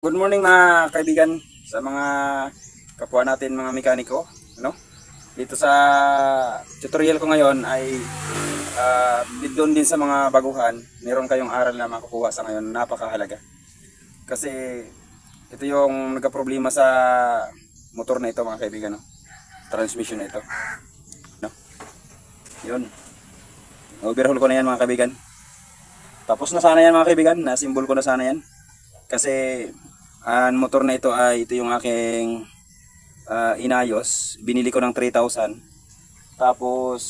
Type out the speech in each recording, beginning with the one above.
Good morning mga kaibigan sa mga kapwa natin mga mekaniko, ano? Dito sa tutorial ko ngayon ay doon din sa mga baguhan, meron kayong aral na makukuha sa ngayon, napakahalaga. Kasi ito yung nagka-problema sa motor na ito mga kaibigan, no? Transmission na ito, no? Yun. Overhaul ko na yan mga kaibigan. Tapos na sana yan mga kaibigan, na-symbol ko na sana yan. Kasi ang motor na ito ay ito yung aking inayos. Binili ko ng 3,000. Tapos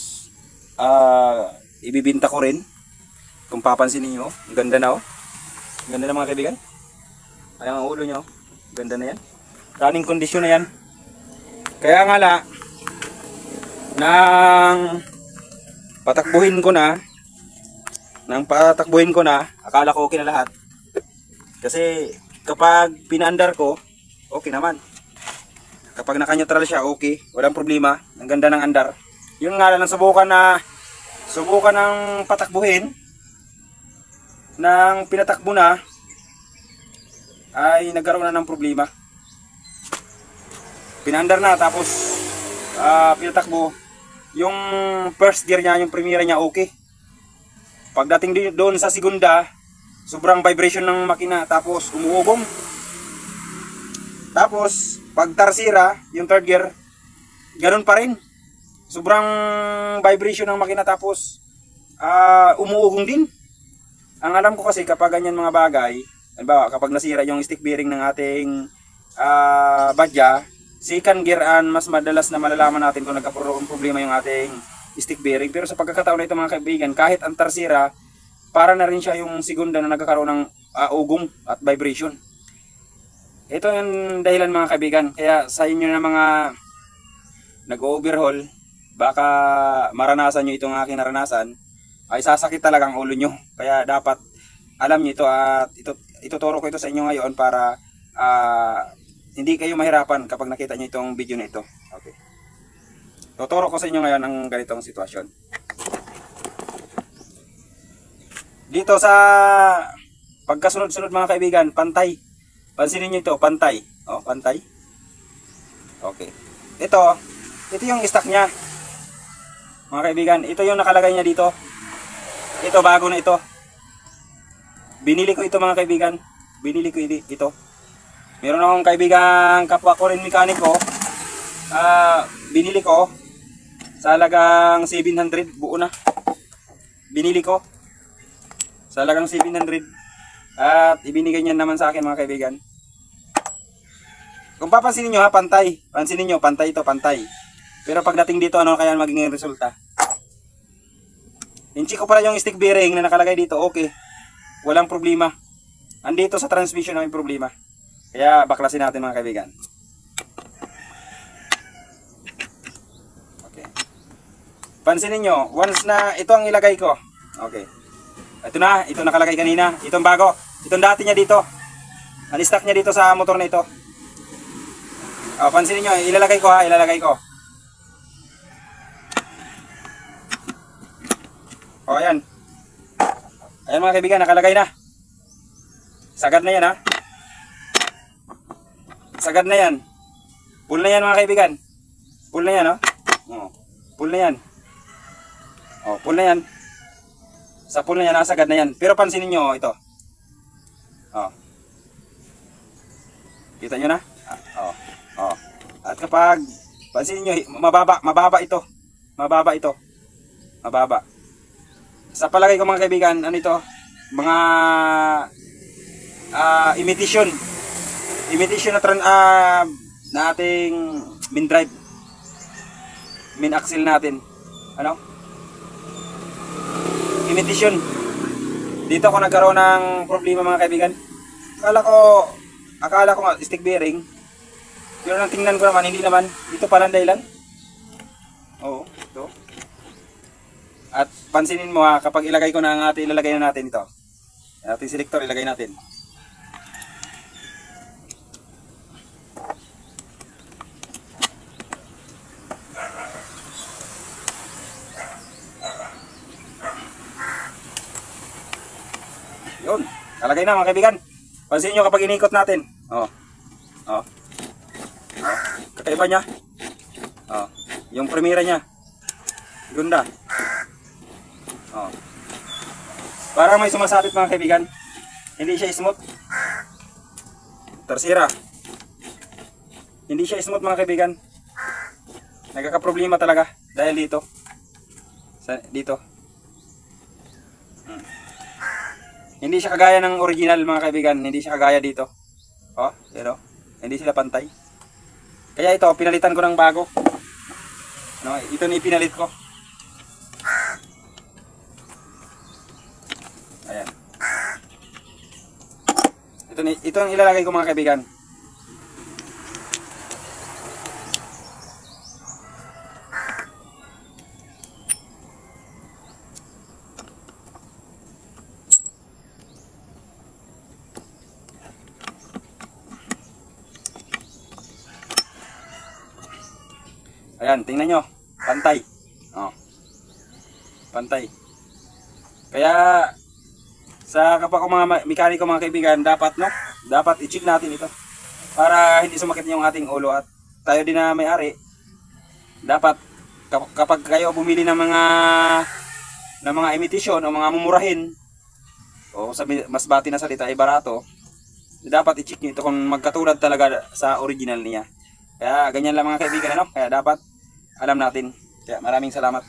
ibibinta ko rin. Kung papansin niyo, ganda na oh. Ganda na mga kaibigan. Ayan ang ulo niyo. Ganda na yan. Running condition na yan. Kaya nga nang patakbuhin ko na, akala ko okay na lahat. Kasi kapag pinaandar ko, okay naman. Kapag naka-neutral siya, okay. Walang problema. Ang ganda ng andar. Yun nga lang, subukan ng patakbuhin. Nang pinatakbo na, ay nagkaroon na ng problema. Pinaandar na, tapos pinatakbo. Yung first gear niya, yung primera niya, okay. Pagdating doon sa segunda, sobrang vibration ng makina, tapos umuugong. Tapos pag tarsira, yung third gear, ganun pa rin. Sobrang vibration ng makina, tapos umuugong din. Ang alam ko kasi kapag ganyan mga bagay, halimbawa kapag nasira yung stick bearing ng ating badya, second gear mas madalas na malalaman natin kung nagkaroon problema yung ating stick bearing. Pero sa pagkakataon na ito mga kaibigan, kahit ang tarsira, para na rin siya yung segunda na nagkakaroon ng ugong at vibration. Ito yung dahilan mga kaibigan. Kaya sa inyo na mga nag-overhaul, baka maranasan nyo itong aking naranasan, ay sasakit talaga ang ulo nyo. Kaya dapat alam nyo ito, at ituturo ko ito sa inyo ngayon para hindi kayo mahirapan kapag nakita nyo itong video na ito. Okay. Tuturo ko sa inyo ngayon ang ganitong sitwasyon. Dito sa pagkasunod-sunod mga kaibigan, pantay. Pansinin nyo ito, pantay. Oh, pantay. Okay. Ito yung stock niya. Mga kaibigan, ito yung nakalagay niya dito. Ito, bago na ito. Binili ko ito mga kaibigan. Binili ko ito. Meron akong kaibigan, kapwa ko rin mekaniko. Binili ko sa halagang 700, buo na. Binili ko sa halagang 700 at ibinigay niya naman sa akin mga kaibigan. Kung papansinin nyo pantay. Pansinin nyo, pantay ito, pantay. Pero pagdating dito, ano kaya magiging resulta? Inchi ko pala yung stick bearing na nakalagay dito, okay. Walang problema. Andito sa transmission na may problema. Kaya baklasin natin mga kaibigan. Okay. Pansinin nyo, once na ito ang ilagay ko. Okay. Ito nakalagay kanina. Itong bago. Itong dati niya dito. Ang-stock niya dito sa motor na ito. Pansinin nyo, ilalagay ko. Ayan. Ayan mga kaibigan, nakalagay na. Sagad na yan Sagad na yan. Full na yan mga kaibigan. Full na yan Full na yan. Full na yan. Sa pool na yan, nasagad na yan. Pero pansinin nyo, ito. Kita nyo na? At kapag, pansinin nyo, mababa ito. Mababa. Sa palagay ko mga kaibigan, ano ito? Mga imitation. Imitation na ating main drive. Main axle natin. Ano? Imitation. Dito ako nagkaroon ng problema mga kaibigan. Akala ko nga stick bearing. Pero nang tingnan ko naman, hindi naman. Ito pala ang dahilan. Oo, ito. At pansinin mo kapag ilagay ko na ang ilalagay na natin ito. Ating selector, ilagay natin. Yun, nalagay na mga kaibigan. Pansin nyo kapag inikot natin. Oh. Oh. Oh. Kakaiba niya. Oh. Yung primera niya. Ganda. Oh. Parang may sumasabit mga kaibigan. Hindi siya smooth. Tersira. Hindi siya smooth mga kaibigan. Nagkakaproblema talaga dahil dito. Dito. Hindi siya kagaya ng original mga kaibigan. Hindi siya kagaya dito. Oh, pero hindi sila pantay. Kaya ito, pinalitan ko ng bago. No, ito ni pinalit ko. Ayan. Ito ang ilalagay ko mga kaibigan. Ayan, tingnan nyo. Pantay. Oh. Pantay. Kaya, sa kapwa ko mga mekaniko mga kaibigan, dapat i-check natin ito. Para hindi sumakit yung ating ulo at tayo din na may-ari. Dapat, kapag kayo bumili ng mga imitation o mga mumurahin, o mas bati na salita ay barato, dapat i-check nyo ito kung magkatulad talaga sa original niya. Kaya ganyan lang mga kaibigan, ano? Kaya dapat alam natin. Kaya maraming salamat.